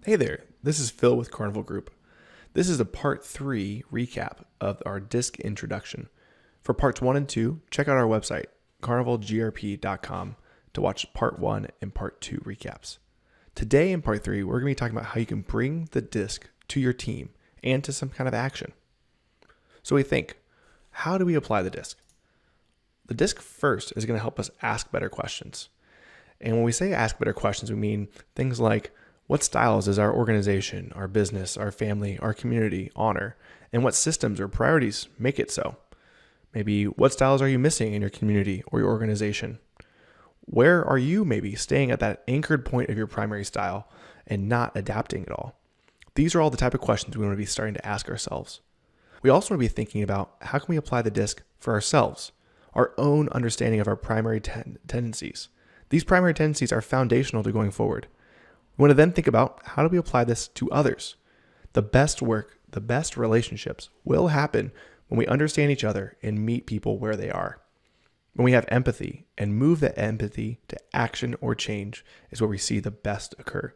Hey there, this is Phil with Carnival Group. This is a part 3 recap of our DiSC introduction. For parts 1 and 2, check out our website, carnivalgrp.com, to watch part 1 and part 2 recaps. Today in part 3, we're going to be talking about how you can bring the DiSC to your team and to some kind of action. So we think, how do we apply the DiSC? The DiSC first is going to help us ask better questions. And when we say ask better questions, we mean things like, what styles does our organization, our business, our family, our community honor? And what systems or priorities make it so? Maybe what styles are you missing in your community or your organization? Where are you maybe staying at that anchored point of your primary style and not adapting at all? These are all the type of questions we want to be starting to ask ourselves. We also want to be thinking about how can we apply the DiSC for ourselves, our own understanding of our primary tendencies. These primary tendencies are foundational to going forward. We want to then think about how do we apply this to others. The best work, the best relationships will happen when we understand each other and meet people where they are. When we have empathy and move that empathy to action or change is where we see the best occur.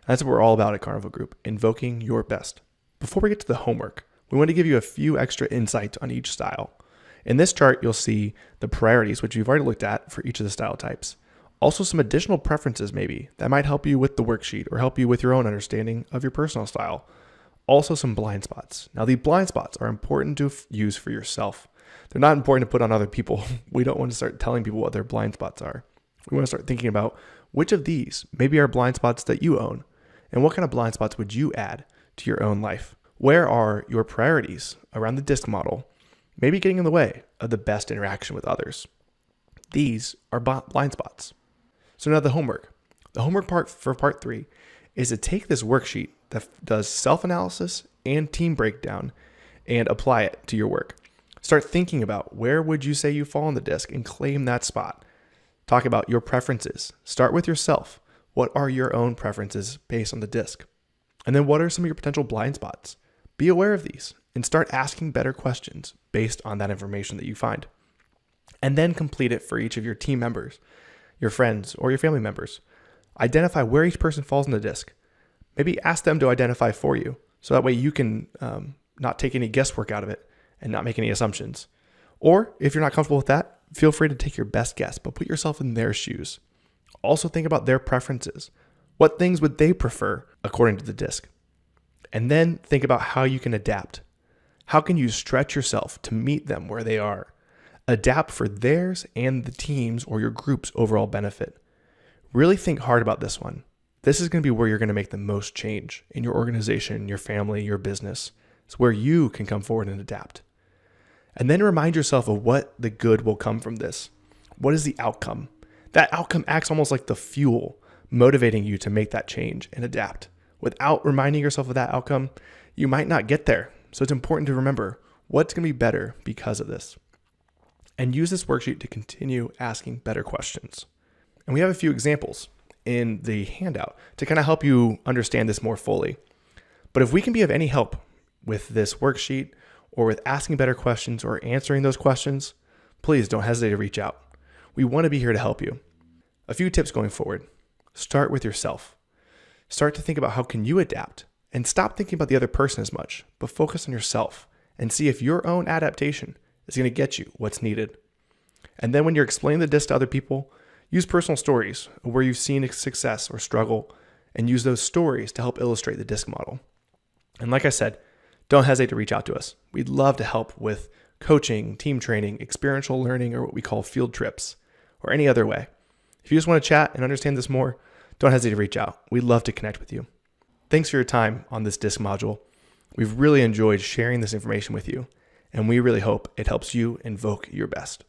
That's what we're all about at Carnival Group, invoking your best. Before we get to the homework, we want to give you a few extra insights on each style. In this chart, you'll see the priorities, which we've already looked at for each of the style types. Also some additional preferences maybe that might help you with the worksheet or help you with your own understanding of your personal style. Also some blind spots. Now the blind spots are important to use for yourself. They're not important to put on other people. We don't want to start telling people what their blind spots are. We want to start thinking about which of these maybe are blind spots that you own and what kind of blind spots would you add to your own life? Where are your priorities around the DiSC model maybe getting in the way of the best interaction with others? These are blind spots. So now the homework. The homework part for part 3 is to take this worksheet that does self-analysis and team breakdown and apply it to your work. Start thinking about where would you say you fall on the DiSC and claim that spot. Talk about your preferences. Start with yourself. What are your own preferences based on the DiSC? And then what are some of your potential blind spots? Be aware of these and start asking better questions based on that information that you find. And then complete it for each of your team members, your friends, or your family members. Identify where each person falls in the DiSC. Maybe ask them to identify for you, so that way you can not take any guesswork out of it and not make any assumptions. Or if you're not comfortable with that, feel free to take your best guess, but put yourself in their shoes. Also think about their preferences. What things would they prefer according to the DiSC? And then think about how you can adapt. How can you stretch yourself to meet them where they are? Adapt for theirs and the team's or your group's overall benefit. Really think hard about this one. This is going to be where you're going to make the most change in your organization, your family, your business. It's where you can come forward and adapt. And then remind yourself of what the good will come from this. What is the outcome? That outcome acts almost like the fuel, motivating you to make that change and adapt. Without reminding yourself of that outcome, you might not get there. So it's important to remember what's going to be better because of this. And use this worksheet to continue asking better questions. And we have a few examples in the handout to kind of help you understand this more fully. But if we can be of any help with this worksheet or with asking better questions or answering those questions, please don't hesitate to reach out. We want to be here to help you. A few tips going forward. Start with yourself. Start to think about how can you adapt and stop thinking about the other person as much, but focus on yourself and see if your own adaptation is going to get you what's needed. And then when you're explaining the DiSC to other people, use personal stories where you've seen success or struggle and use those stories to help illustrate the DiSC model. And like I said, don't hesitate to reach out to us. We'd love to help with coaching, team training, experiential learning, or what we call field trips, or any other way. If you just want to chat and understand this more, don't hesitate to reach out. We'd love to connect with you. Thanks for your time on this DiSC module. We've really enjoyed sharing this information with you, and we really hope it helps you invoke your best.